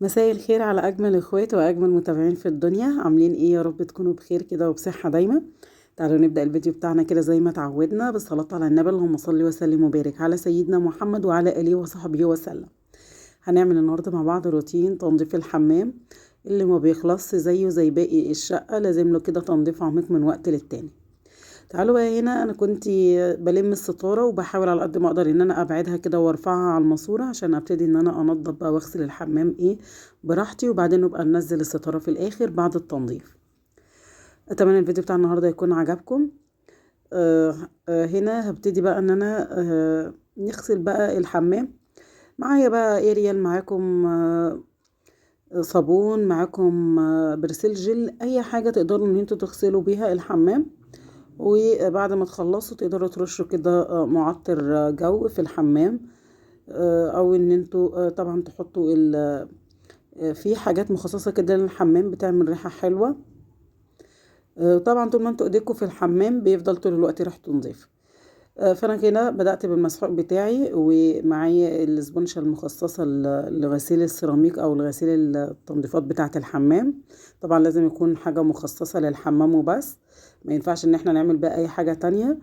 مساء الخير على أجمل إخوات وأجمل متابعين في الدنيا. عاملين إيه؟ يا رب تكونوا بخير كده وبصحة دايما. تعالوا نبدأ الفيديو بتاعنا كده زي ما تعودنا بالصلاة على النبي. اللهم صل وسلم وبارك على سيدنا محمد وعلى آله وصحبه وسلم. هنعمل النهاردة مع بعض روتين تنظيف الحمام اللي ما بيخلصش زيه زي باقي الشقة، لازم له كده تنظيف عميق من وقت للتاني. تعالوا بقى هنا، انا كنت بلم الستاره وبحاول على قد ما اقدر ان انا ابعدها كده وارفعها على الماسوره عشان ابتدي ان انا انضف بقى واغسل الحمام براحتي، وبعدين نبقى ننزل الستاره في الاخر بعد التنظيف. اتمنى الفيديو بتاع النهارده يكون عجبكم. هنا هبتدي بقى ان انا نغسل بقى الحمام. معايا بقى اريال، معاكم صابون، معاكم برسيل جل، اي حاجه تقدروا ان انتوا تغسلوا بيها الحمام. وبعد ما تخلصوا تقدروا ترشوا كده معطر جو في الحمام، او ان انتوا طبعا تحطوا في حاجات مخصصة كده للحمام بتعمل ريحة حلوة. طبعا طول ما انتوا ايديكوا في الحمام بيفضل طول الوقت ريحته نظيفة. فانا كده بدأت بالمسحوق بتاعي، ومعايا الاسبونشة المخصصة لغسيل السيراميك او لغسيل التنظيفات بتاعة الحمام. طبعا لازم يكون حاجة مخصصة للحمام وبس، ما ينفعش ان احنا نعمل بقى اي حاجة تانية.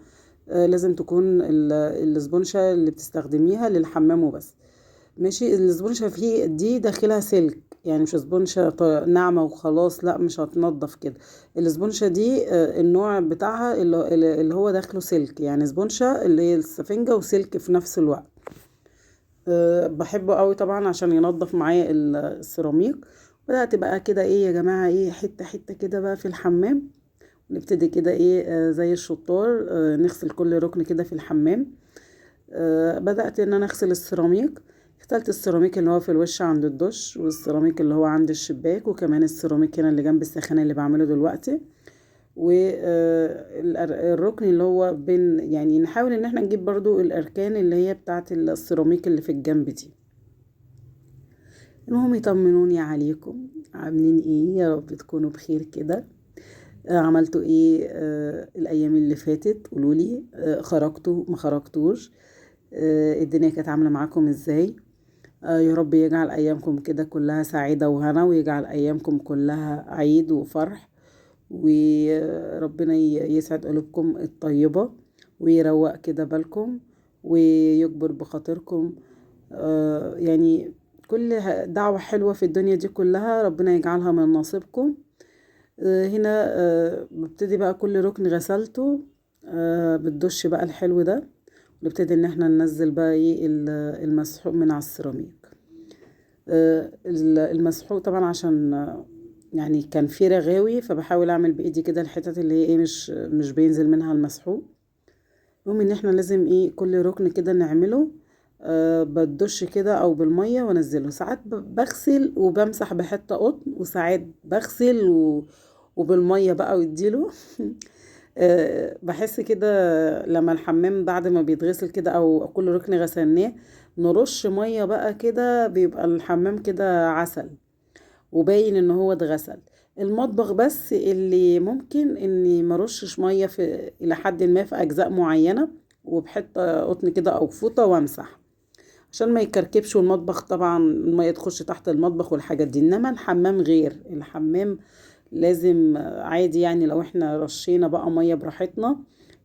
لازم تكون الاسبونشة اللي بتستخدميها للحمام وبس. ماشي، الاسبونشة فيه دي داخلها سلك، يعني مش اسبونشة ناعمة وخلاص، لا مش هتنضف كده. الاسبونشة دي النوع بتاعها اللي هو داخله سلك، يعني اسبونشة اللي هي السفنجة وسلك في نفس الوقت. بحبه قوي طبعا عشان ينضف معايا السيراميك. بدأت بقى كده يا جماعة حتة حتة كده بقى في الحمام. نبتدي كده زي الشطار نغسل كل ركن كده في الحمام. بدأت ان انا اغسل السيراميك. غسلت السيراميك اللي هو في الوش عند الدش، والسيراميك اللي هو عند الشباك، وكمان السيراميك هنا اللي جنب السخانة اللي بعمله دلوقتي. والركن اللي هو بين، يعني نحاول ان احنا نجيب برضو الاركان اللي هي بتاعت السيراميك اللي في الجنب دي. المهم يطمنوني عليكم، عاملين ايه؟ يا رب تكونوا بخير كده. عملتوا ايه الايام اللي فاتت؟ قولولي خرجتوا ما خرجتوش؟ الدنيا كانت عاملة معاكم ازاي؟ يا رب يجعل ايامكم كده كلها سعيدة وهنا، ويجعل ايامكم كلها عيد وفرح، وربنا يسعد قلوبكم الطيبة، ويروق كده بالكم، ويكبر بخاطركم. يعني كل دعوة حلوة في الدنيا دي كلها ربنا يجعلها من نصيبكم. هنا ببتدي بقى كل ركن غسلته بالدش بقى الحلو ده. نبتدي ان احنا ننزل بقى المسحوق من على السيراميك. المسحوق طبعا عشان يعني كان في رغاوي، فبحاول اعمل بايدي كده الحتت اللي هي مش بينزل منها المسحوق. المهم ان احنا لازم كل ركن كده نعمله بالدش كده او بالميه وانزله. ساعات بغسل وبمسح بحته قطن، وساعات بغسل وبالميه بقى واديله. بحس كده لما الحمام بعد ما بيتغسل كده او كل ركن غسلناه نرش ميه بقى كده، بيبقى الحمام كده عسل وباين ان هو اتغسل. المطبخ بس اللي ممكن اني مرشش ميه في الى حد ما في اجزاء معينه، وبحته قطن كده او فوطه وامسح عشان ما يكركبش. والمطبخ طبعا الميه تخش تحت المطبخ والحاجات دي، انما الحمام غير. الحمام لازم عادي، يعني لو احنا رشينا بقى ميه براحتنا،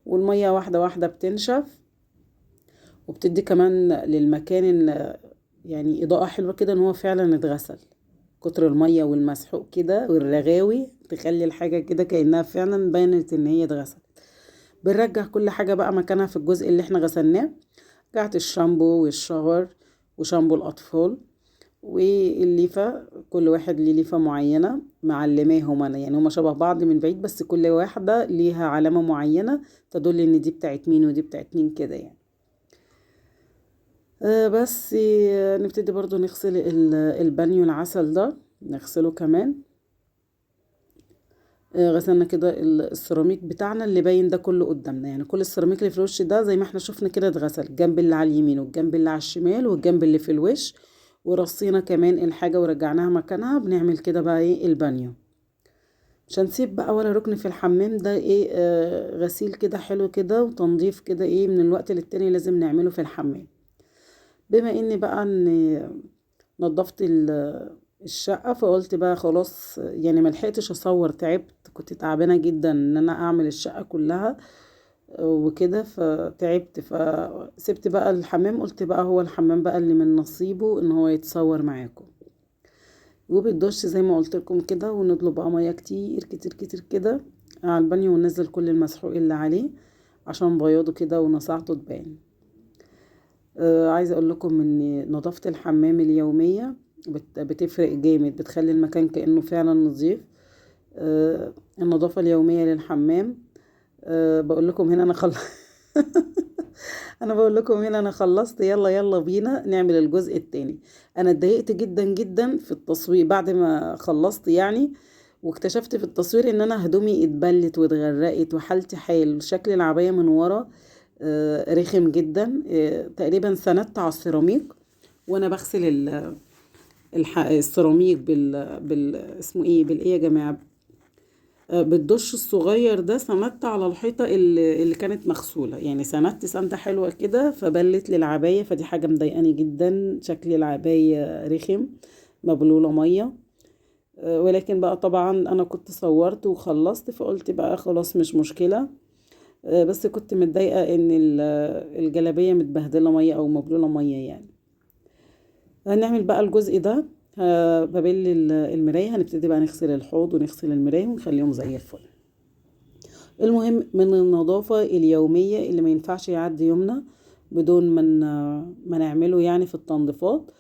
والميه واحده واحده بتنشف، وبتدي كمان للمكان يعني اضاءه حلوه كده ان هو فعلا اتغسل. كتر الميه والمسحوق كده والرغاوي تخلي الحاجه كده كانها فعلا بينت ان هي اتغسلت. بنرجع كل حاجه بقى مكانها في الجزء اللي احنا غسلناه. رجعت الشامبو والشاور وشامبو الاطفال والليفه، كل واحد ليه ليفه معينه معلماهم انا، يعني هما شبه بعض من بعيد بس كل واحده ليها علامه معينه تدل ان دي بتاعت مين ودي بتاعت مين كده يعني. بس نبتدي برضو نغسل البانيو العسل ده، نغسله كمان. غسلنا كده السيراميك بتاعنا اللي باين ده كله قدامنا، يعني كل السيراميك اللي في الوش ده زي ما احنا شفنا كده اتغسل، الجنب اللي على اليمين والجنب اللي على الشمال والجنب اللي في الوش. ورصينا كمان الحاجة ورجعناها مكانها. بنعمل كده بقى البانيو. مش هنسيب بقى ولا ركن في الحمام ده غسيل كده حلو كده وتنظيف كده من الوقت للتاني لازم نعمله في الحمام. بما اني بقى ان نظفت الشقة. فقلت بقى خلاص يعني ملحقتش اصور، تعبت، كنت تعبانة جدا ان انا اعمل الشقة كلها وكده، فتعبت فسبت بقى الحمام. قلت بقى هو الحمام بقى اللي من نصيبه ان هو يتصور معاكم. وبالدش زي ما قلت لكم كده، ونطلب بقى ميه كتير كتير كتير كده على البانيو، وننزل كل المسحوق اللي عليه عشان بياضه كده ونصاعته تبان. عايزه اقول لكم ان نظافه الحمام اليوميه بتفرق جامد، بتخلي المكان كأنه فعلا نظيف. النظافه اليوميه للحمام. بقول لكم هنا انا انا بقول لكم هنا انا خلصت. يلا يلا بينا نعمل الجزء التاني. انا اتضايقت جدا جدا في التصوير بعد ما خلصت يعني، واكتشفت في التصوير ان انا هدومي اتبلت واتغرقت وحالتي حال، شكل العباية من ورا رخم جدا. تقريبا سندت على السيراميك وانا بغسل السيراميك اسمه ايه، بالايه يا جماعة، بالدش الصغير ده. سندت على الحيطة اللي كانت مغسولة، يعني سندت سندة حلوة كده فبلت للعباية. فدي حاجة مضايقاني جدا، شكل العباية رخم، مبلولة مية. ولكن بقى طبعا انا كنت صورت وخلصت، فقلت بقى خلاص مش مشكلة. بس كنت متضايقة ان الجلابية متبهدلة مية او مبلولة مية يعني. هنعمل بقى الجزء ده. ببل المراية، هنبتدي بقى نغسل الحوض ونغسل المراية ونخليهم زي الفل. المهم من النظافة اليومية اللي ما ينفعش يعدي يومنا بدون ما نعمله يعني في التنظيفات.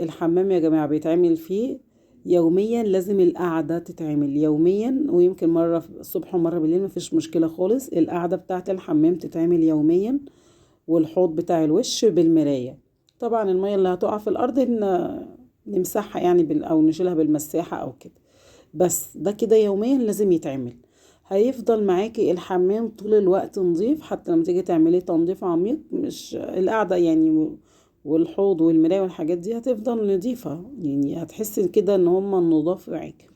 الحمام يا جماعة بيتعمل فيه يوميا، لازم القعدة تتعمل يوميا، ويمكن مرة الصبح ومرة بالليل مفيش مشكلة خالص. القعدة بتاعة الحمام تتعمل يوميا، والحوض بتاع الوش بالمراية. طبعا المية اللي هتقع في الأرض نمسحها يعني أو نشيلها بالمساحة أو كده. بس ده كده يوميا لازم يتعمل. هيفضل معاكي الحمام طول الوقت نظيف، حتى لما تيجي تعملي تنظيف عميق، مش القعدة يعني، والحوض والمراية والحاجات دي هتفضل نظيفة، يعني هتحسي كده ان هما النضاف معاكي.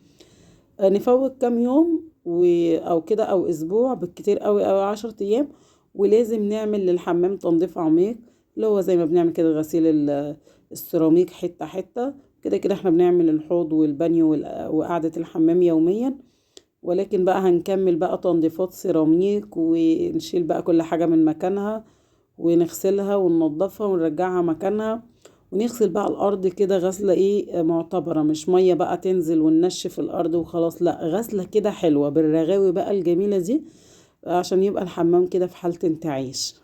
نفوت كام يوم او كده، او اسبوع بالكتير قوي، او 10 ايام. ولازم نعمل للحمام تنظيف عميق، اللي هو زي ما بنعمل كده غسيل السيراميك حتة حتة. كده كده احنا بنعمل الحوض والبانيو وقعدة الحمام يوميا. ولكن بقى هنكمل بقى تنظيفات سيراميك، ونشيل بقى كل حاجة من مكانها، ونغسلها وننضفها ونرجعها مكانها. ونغسل بقى الأرض كده غسلة ايه معتبرة، مش مية بقى تنزل وننشف الأرض وخلاص، لا، غسلة كده حلوة بالرغاوي بقى الجميلة دي، عشان يبقى الحمام كده في حالة انتعاش.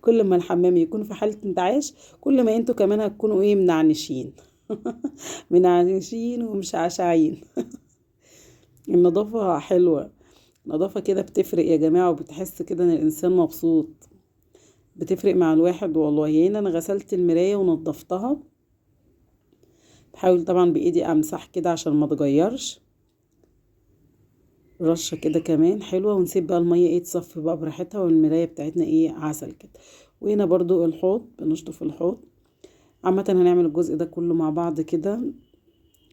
كل ما الحمام يكون في حالة انتعاش، كل ما انتوا كمان هتكونوا ايه منعنشين. منعنشين ومشعشعين. النظافة حلوة. النظافة كده بتفرق يا جماعة، وبتحس كده ان الانسان مبسوط، بتفرق مع الواحد والله. هنا انا غسلت المراية ونظفتها، بحاول طبعا بايدي امسح كده عشان ما تغيرش، رشة كده كمان حلوة. ونسيب بقى المية ايه تصفي بقى براحتها، والمراية بتاعتنا ايه عسل كده. وهنا برضو الحوض بنشطف الحوض. عامة هنعمل الجزء ده كله مع بعض كده،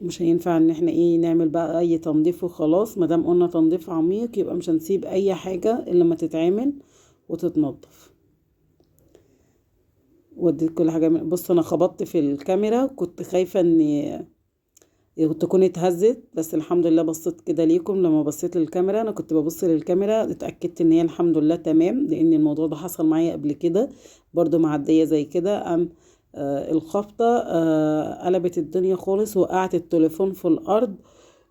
مش هينفع ان احنا ايه نعمل بقى اي تنظيف وخلاص. مادام قلنا تنظيف عميق يبقى مش هنسيب اي حاجة الا لما تتعمل وتتنضف. وديت كل حاجة بص انا خبطت في الكاميرا، كنت خايفة ان تكون اتهزت، بس الحمد لله بصيت كده ليكم. لما بصيت للكاميرا، انا كنت ببص للكاميرا اتأكدت ان هي الحمد لله تمام، لان الموضوع ده حصل معايا قبل كده برضو معدية زي كده. الخبطة قلبت الدنيا خالص، وقعت التليفون في الارض.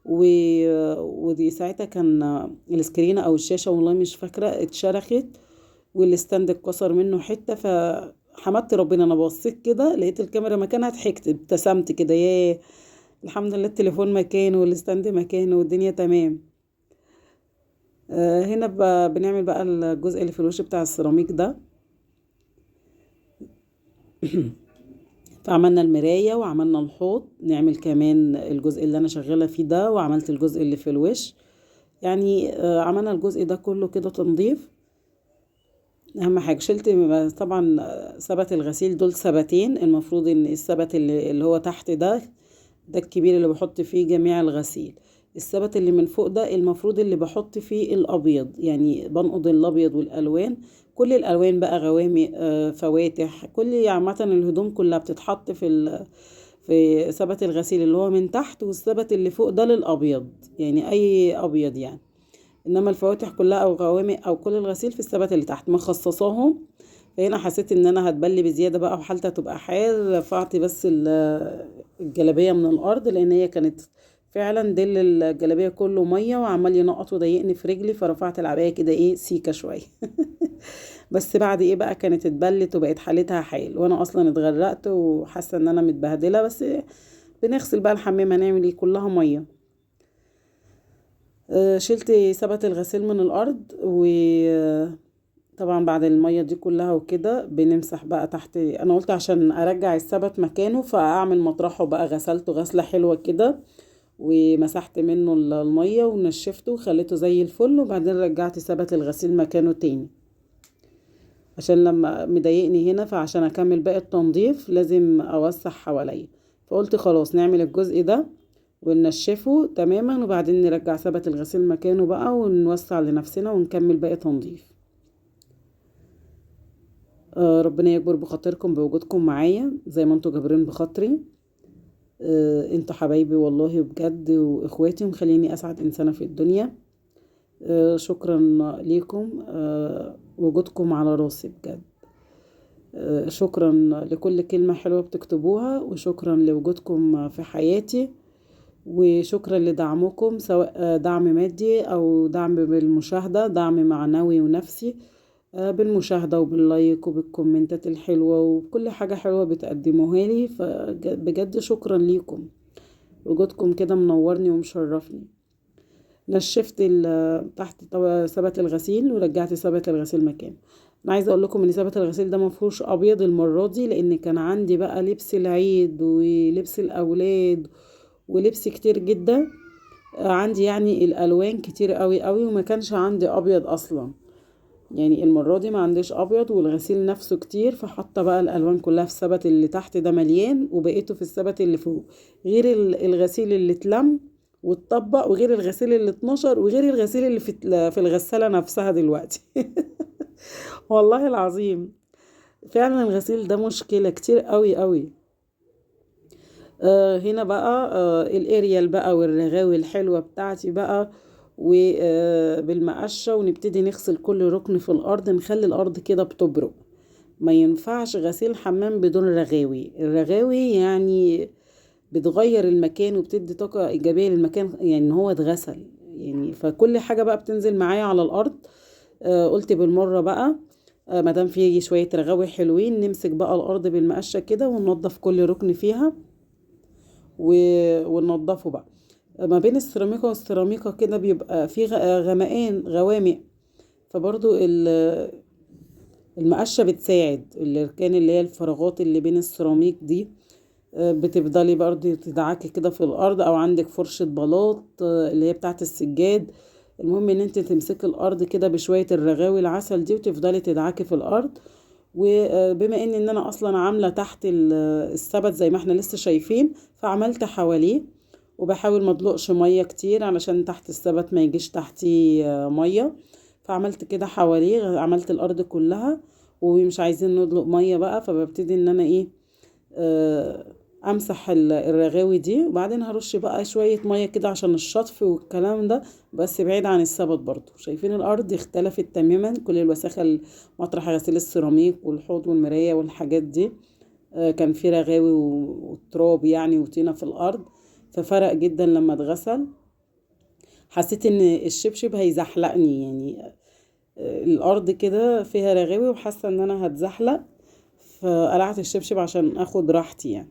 ودي ساعتها كان السكرينة او الشاشة والله مش فاكرة اتشرخت، والستاند اتكسر منه حتة. فحمدت ربنا، انا بصيت كده لقيت الكاميرا مكانها، ضحكت ابتسمت كده، ياه الحمد لله التليفون مكانه والستاند مكانه والدنيا تمام. هنا بنعمل بقى الجزء اللي في الوش بتاع السيراميك ده. فعملنا المراية وعملنا الحوض، نعمل كمان الجزء اللي انا شغالة فيه ده، وعملت الجزء اللي في الوش. يعني عملنا الجزء ده كله كده تنظيف. اهم حاجة شلت طبعا ثبت الغسيل، دول ثبتين. المفروض ان الثبت اللي هو تحت ده الكبير اللي بحط فيه جميع الغسيل. الثبت اللي من فوق ده المفروض اللي بحط فيه الابيض، يعني بنقض الابيض والالوان، كل الالوان بقى، غوامق فواتح، كل عامه الهدوم كلها بتتحط في ثبت الغسيل اللي هو من تحت، والثبت اللي فوق ده للابيض، يعني اي ابيض يعني. انما الفواتح كلها او غوامق او كل الغسيل في الثبت اللي تحت مخصصاهم. فهنا حسيت ان انا هتبلي بزياده بقى وحالتها تبقى حال، رفعت بس الجلابيه من الارض، لان هي كانت فعلا دل الجلابيه كله ميه وعمال ينقط وضايقني في رجلي، فرفعت العبايه كده ايه سيكه شويه. بس بعد ايه بقى كانت اتبلت وبقت حالتها حال، وانا اصلا اتغرقت وحاسه ان انا متبهدله. بس بنغسل بقى الحمام، هنعمل ايه، كلها ميه. شلت ثبت الغسيل من الارض، وطبعا بعد المية دي كلها وكده بنمسح بقى تحت. انا قلت عشان ارجع الثبت مكانه فاعمل مطرحه بقى، غسلته غسلة حلوة كده، ومسحت منه المية ونشفته وخليته زي الفل، وبعدين رجعت ثبت الغسيل مكانه تاني، عشان لما مضايقني هنا، فعشان اكمل باقي التنظيف لازم اوسع حواليا. فقلت خلاص نعمل الجزء ده وننشفه تماما، وبعدين نرجع ثبت الغسيل مكانه بقى ونوسع لنفسنا ونكمل باقي تنظيف. ربنا يكبر بخاطركم بوجودكم معايا زي ما انتوا جابرين بخاطري. انتوا حبايبي والله بجد واخواتي، ومخليني اسعد انسانة في الدنيا. شكرا ليكم، وجودكم على راسي بجد. شكرا لكل كلمة حلوة بتكتبوها، وشكرا لوجودكم في حياتي، وشكرا لدعمكم، سواء دعم مادي أو دعم بالمشاهدة، دعم معنوي ونفسي، بالمشاهدة وباللايك وبالكومنتات الحلوة وبكل حاجة حلوة بتقدموها لي. فبجد شكرا ليكم، وجودكم كده منورني ومشرفني. نشفت تحت ثبت الغسيل ورجعت ثبت الغسيل مكانه. انا عايزه اقول لكم ان ثبت الغسيل ده مفهوش ابيض المره دي، لان كان عندي بقى لبس العيد ولبس الاولاد ولبس كتير جدا. عندي يعني الالوان كتير قوي قوي، وما كانش عندي ابيض اصلا. يعني المره دي ما عنديش ابيض، والغسيل نفسه كتير، فحاطه بقى الالوان كلها في الثبت اللي تحت ده مليان، وبقيته في الثبت اللي فوق، غير الغسيل اللي اتلم واتطبق، وغير الغسيل اللي اتنشر، وغير الغسيل اللي في الغسالة نفسها دلوقتي. والله العظيم فعلا الغسيل ده مشكلة كتير قوي قوي. هنا بقى الاريال بقى والرغاوي الحلوة بتاعتي بقى، وبالمقشة، ونبتدي نغسل كل ركن في الأرض، نخلي الأرض كده بتبرق. ما ينفعش غسيل حمام بدون رغاوي. الرغاوي يعني بتغير المكان وبتدي طاقة إيجابية للمكان، يعني إن هو اتغسل يعني. فكل حاجة بقى بتنزل معايا على الأرض. قلت بالمرة بقى، مادام في شوية رغاوي حلوين، نمسك بقى الأرض بالمقشة كده وننضف كل ركن فيها وننضفه بقى. ما بين السيراميكا والسيراميكا كده بيبقى في غمقان غوامق، فبرضو المقشة بتساعد الاركان اللي هي الفراغات اللي بين السيراميك دي. بتفضلي برضه تدعكي كده في الارض، او عندك فرشة بلاط اللي هي بتاعت السجاد. المهم ان انت تمسكي الارض كده بشوية الرغاوي العسل دي، وتفضلي تدعكي في الارض. وبما ان انا اصلا عاملة تحت السبت زي ما احنا لسه شايفين، فعملت حواليه، وبحاول ما ادلقش مية كتير علشان تحت السبت ما يجيش تحتي مية. فعملت كده حواليه، عملت الارض كلها، ومش عايزين ندلق مية بقى، فببتدي ان انا ايه، امسح الرغاوي دي، وبعدين هرش بقى شوية مية كده عشان الشطف والكلام ده، بس بعيد عن السبت. برضو شايفين الارض اختلفت تماما، كل الوساخة مطرح غسيل السيراميك والحوض والمراية والحاجات دي. كان في رغاوي وتراب يعني وطينة في الارض، ففرق جدا لما اتغسل. حسيت ان الشبشب هيزحلقني يعني. الارض كده فيها رغاوي وحاسة ان انا هتزحلق، فقلعت الشبشب عشان اخد راحتي يعني.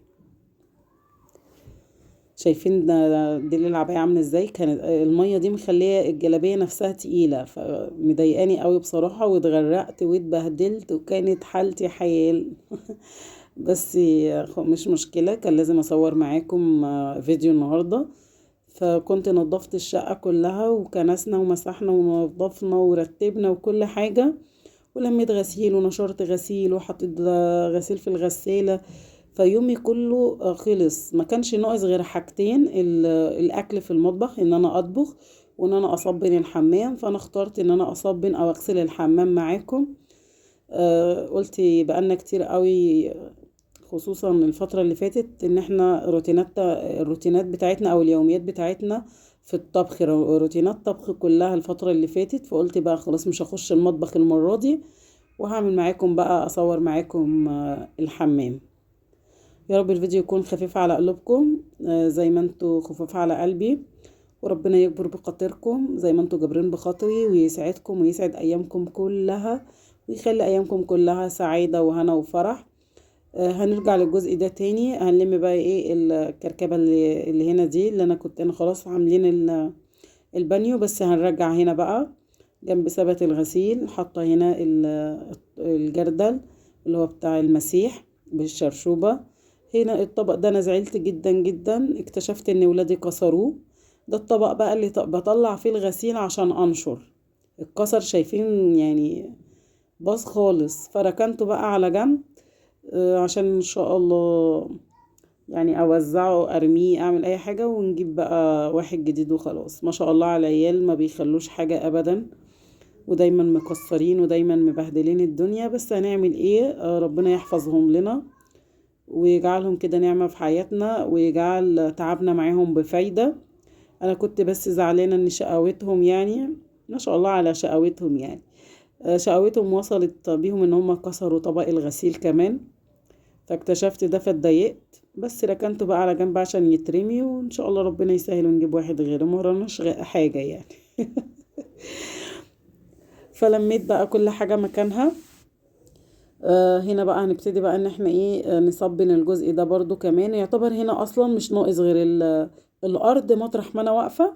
شايفين دي العباية عاملة ازاي، كانت المية دي مخلية الجلابية نفسها تقيلة، فمضايقاني قوي بصراحة، واتغرقت واتبهدلت وكانت حالتي حيال. بس مش مشكلة، كان لازم اصور معاكم فيديو النهاردة. فكنت نظفت الشقة كلها وكنسنا ومسحنا ونظفنا ورتبنا وكل حاجة، ولميت غسيل ونشرت غسيل وحطيت غسيل في الغسالة. فيومي كله خلص، ما كانش ناقص غير حاجتين، الاكل في المطبخ، ان انا اطبخ وان انا اصبن الحمام. فانا اخترت ان انا اصبن او اغسل الحمام معاكم. قلت بقالنا كتير قوي خصوصا الفترة اللي فاتت ان احنا الروتينات بتاعتنا او اليوميات بتاعتنا في الطبخ، روتينات طبخ كلها الفترة اللي فاتت. فقلت بقى خلاص مش هخش المطبخ المرة دي، وهعمل معاكم بقى اصور معاكم الحمام. يا رب الفيديو يكون خفيف على قلوبكم زي ما انتوا خفاف على قلبي، وربنا يكبر بخاطركم زي ما انتوا جابرين بخاطري، ويسعدكم ويسعد ايامكم كلها، ويخلي ايامكم كلها سعيدة وهنا وفرح. هنرجع للجزء ده تاني. هنلم بقى ايه الكركبة اللي هنا دي، اللي انا خلاص عاملين البانيو، بس هنرجع هنا بقى جنب سبت الغسيل. حاطة هنا الجردل اللي هو بتاع المسيح بالشرشوبة. هنا الطبق ده انا زعلت جدا جدا، اكتشفت ان ولادي كسروه. ده الطبق بقى اللي بطلع فيه الغسيل عشان انشر، اتكسر شايفين يعني، باظ خالص. فركنته بقى على جنب عشان ان شاء الله يعني اوزعه، ارميه، اعمل اي حاجة، ونجيب بقى واحد جديد وخلاص. ما شاء الله على العيال ما بيخلوش حاجة ابدا، ودايما مكسرين ودايما مبهدلين الدنيا. بس هنعمل ايه؟ ربنا يحفظهم لنا ويجعلهم كده نعمة في حياتنا، ويجعل تعبنا معاهم بفايدة. انا كنت بس زعلانة ان شقاوتهم يعني، ما شاء الله على شقاوتهم يعني، شقاوتهم وصلت بيهم ان هم كسروا طبق الغسيل كمان. فاكتشفت ده فاتضايقت، بس ركنته بقى على جنب عشان يترمي، وان شاء الله ربنا يسهل ونجيب واحد غيره، ما وراناش حاجة يعني. فلميت بقى كل حاجة مكانها. هنا بقى هنبتدي بقى ان احنا ايه نصبن الجزء ده برضو كمان. يعتبر هنا اصلا مش ناقص غير الارض مطرح ما انا واقفة،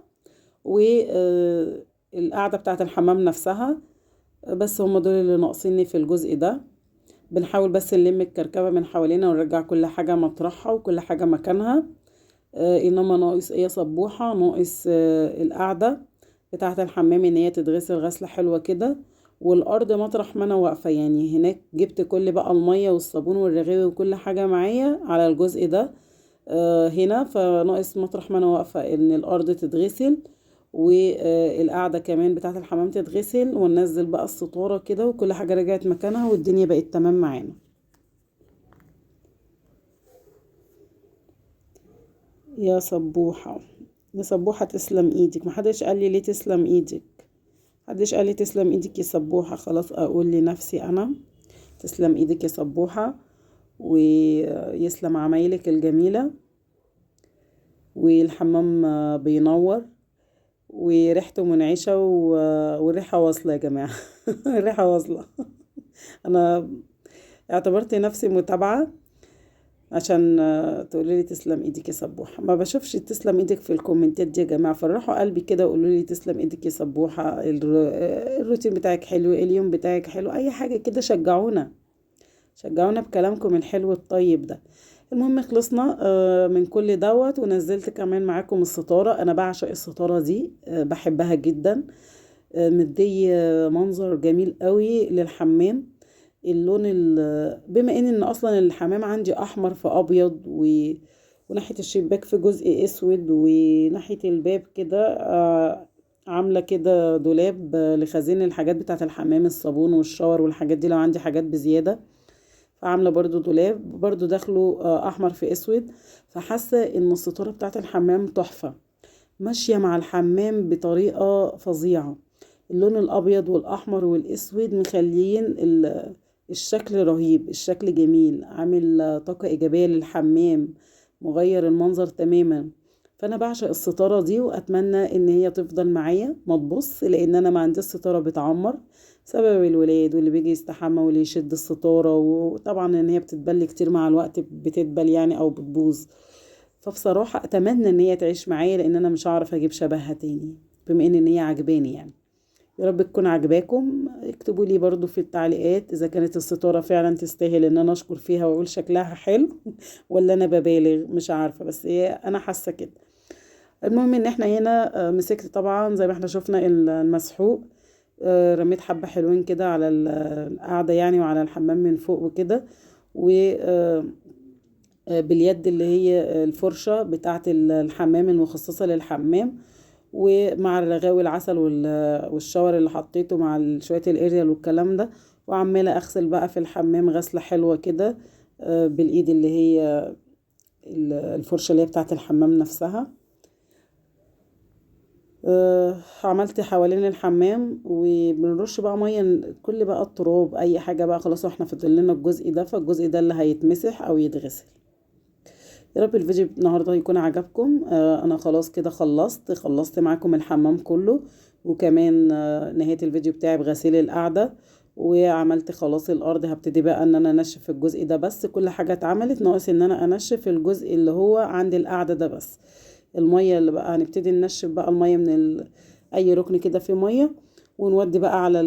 والقاعدة بتاعت الحمام نفسها. بس هم دول اللي ناقصيني في الجزء ده. بنحاول بس نلم الكركبة من حوالينا ونرجع كل حاجة مطرحها وكل حاجة مكانها. انما ناقص ايه؟ صبوحة، ناقص القاعدة بتاعة الحمام ان هي تتغسل غسلة حلوة كده. والارض مطرح ما انا واقفة يعني، هناك جبت كل بقى المية والصابون والرغاوي وكل حاجة معايا على الجزء ده. هنا فناقص مطرح ما انا واقفة ان الارض تتغسل، والقاعدة كمان بتاعة الحمام تتغسل، وننزل بقى الستارة كده، وكل حاجة رجعت مكانها والدنيا بقت تمام معانا. يا صبوحة، يا صبوحة تسلم ايدك. محدش قال لي ليه تسلم ايدك، محدش قال لي تسلم ايدك يا صبوحة. خلاص اقول لنفسي انا تسلم ايدك يا صبوحة، ويسلم عمايلك الجميلة. والحمام بينور وريحته منعشة والريحة واصلة يا جماعة. الريحة واصلة. انا اعتبرت نفسي متابعة عشان تقولي لي تسلم ايدك يا صبوحة. ما بشوفش تسلم ايدك في الكومنتات دي يا جماعة. فرحوا قلبي كده وقولوا لي تسلم ايدك يا صبوحة، الروتين بتاعك حلو، اليوم بتاعك حلو، اي حاجة كده شجعونا، شجعونا بكلامكم الحلو الطيب ده. المهم خلصنا من كل دوت، ونزلت كمان معاكم الستارة. انا بعشق الستارة دي، بحبها جدا. مدية منظر جميل قوي للحمام. اللون بما ان اصلا الحمام عندي احمر في ابيض، وناحية الشباك في جزء اسود، وناحية الباب كده عاملة كده دولاب لخزين الحاجات بتاعة الحمام، الصابون والشاور والحاجات دي لو عندي حاجات بزيادة. فعاملة برضو دولاب برضو داخله احمر في اسود. فحاسة ان الستارة بتاعة الحمام تحفة، ماشية مع الحمام بطريقة فظيعة. اللون الابيض والاحمر والاسود مخليين الشكل رهيب، الشكل جميل، عامل طاقة ايجابية للحمام، مغير المنظر تماما. فانا بعشق الستارة دي، واتمنى ان هي تفضل معايا ما تبص، لان انا ما عندي ستارة بتعمر بسبب الولاد واللي بيجي يستحمى واللي يشد الستارة، وطبعا ان هي بتتبل كتير مع الوقت، بتتبل يعني او بتبوظ. فبصراحة اتمنى ان هي تعيش معايا، لان انا مش هعرف اجيب شبهها تاني، بما ان هي عجباني يعني. يا رب تكون عجباكم. اكتبوا لي برضو في التعليقات اذا كانت الستارة فعلا تستاهل ان انا اشكر فيها واقول شكلها حلو، ولا انا ببالغ، مش عارفة، بس هي انا حاسة كده. المهم ان احنا هنا مسكت طبعا زي ما احنا شفنا المسحوق، رميت حبة حلوين كده على القاعدة يعني، وعلى الحمام من فوق وكده. و باليد اللي هي الفرشة بتاعة الحمام المخصصة للحمام، ومع الرغاوي العسل والشاور اللي حطيته مع شوية الاريال والكلام ده. وعمالة اغسل بقى في الحمام غسلة حلوة كده، بالايد اللي هي الفرشة اللي هي بتاعت الحمام نفسها. عملت حوالين الحمام، وبنرش بقى ميه كل بقى التراب اي حاجه بقى. خلاص احنا فاضل لنا الجزء ده، فالجزء ده اللي هيتمسح او يتغسل. يا رب الفيديو النهارده يكون عجبكم. انا خلاص كده خلصت معاكم الحمام كله، وكمان نهايه الفيديو بتاعي بغسيل القعده، وعملت خلاص الارض. هبتدي بقى ان انا انشف الجزء ده بس. كل حاجه اتعملت، ناقص ان انا انشف الجزء اللي هو عند القعده ده بس. الميه اللي بقى هنبتدي ننشف بقى الميه من اي ركن كده فيه ميه، ونودي بقى على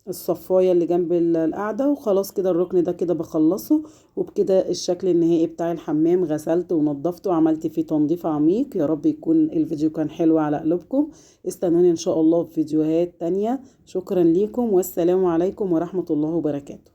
الصفايه اللي جنب القعده. وخلاص كده الركن ده كده بخلصه. وبكده الشكل النهائي بتاع الحمام غسلته ونضفته وعملت فيه تنظيف عميق. يا رب يكون الفيديو كان حلو على قلوبكم. استنوني ان شاء الله في فيديوهات تانية. شكرا ليكم، والسلام عليكم ورحمة الله وبركاته.